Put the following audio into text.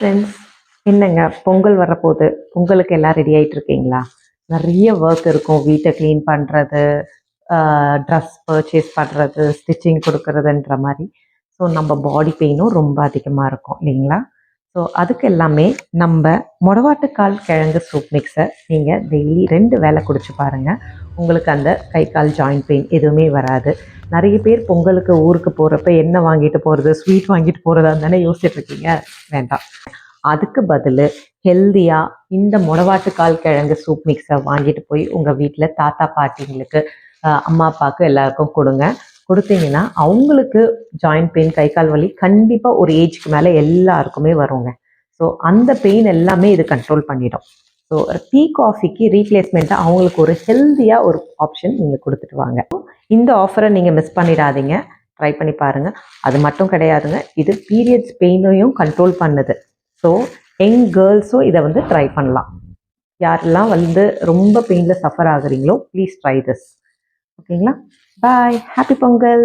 Friends, என்னங்க பொங்கல் வரப்போகுது. பொங்கலுக்கு எல்லாம் ரெடி ஆகிட்டு இருக்கீங்களா? நிறைய ஒர்க் இருக்கும். வீட்டை க்ளீன் பண்ணுறது, ட்ரெஸ் பர்ச்சேஸ் பண்ணுறது, ஸ்டிச்சிங் கொடுக்குறதுன்ற மாதிரி. ஸோ நம்ம பாடி பெயினும் ரொம்ப அதிகமாக இருக்கும் இல்லைங்களா? ஸோ அதுக்கு எல்லாமே நம்ம மொடவாட்டுக்கால் கிழங்கு சூப் மிக்ஸை நீங்கள் டெய்லி 2 வேளை குடிச்சு பாருங்கள். உங்களுக்கு அந்த கை கால் ஜாயிண்ட் பெயின் எதுவுமே வராது. நிறைய பேர் பொங்கலுக்கு ஊருக்கு போகிறப்ப என்ன வாங்கிட்டு போகிறது, ஸ்வீட் வாங்கிட்டு போகிறதா தானே யோசிச்சுட்டு இருக்கீங்க. வேண்டாம். அதுக்கு பதில் ஹெல்த்தியாக இந்த மொடவாட்டுக்கால் கிழங்கு சூப் மிக்ஸை வாங்கிட்டு போய் உங்கள் வீட்டில் தாத்தா பாட்டிங்களுக்கு, அம்மா அப்பாவுக்கு எல்லாருக்கும் கொடுங்க. கொடுத்தீங்கன்னா அவங்களுக்கு ஜாயிண்ட் பெயின், கை கால் வலி கண்டிப்பாக ஒரு ஏஜ்க்கு மேலே எல்லாருக்குமே வருங்க. ஸோ அந்த பெயின் எல்லாமே இது கண்ட்ரோல் பண்ணிடும். ஸோ டீ காஃபிக்கு ரீப்ளேஸ்மெண்ட்டாக அவங்களுக்கு ஒரு ஹெல்த்தியாக ஒரு ஆப்ஷன் நீங்கள் கொடுத்துட்டு வாங்க. இந்த ஆஃபரை நீங்கள் மிஸ் பண்ணிடாதீங்க. ட்ரை பண்ணி பாருங்கள். அது மட்டும் கிடையாதுங்க, இது பீரியட்ஸ் பெயினையும் கண்ட்ரோல் பண்ணுது. ஸோ யங் கேர்ள்ஸும் இதை ட்ரை பண்ணலாம். யாரெல்லாம் ரொம்ப பெயினில் சஃபர் ஆகுறீங்களோ ப்ளீஸ் ட்ரை திஸ். ஓகேங்களா? பாய். ஹாப்பி பொங்கல்.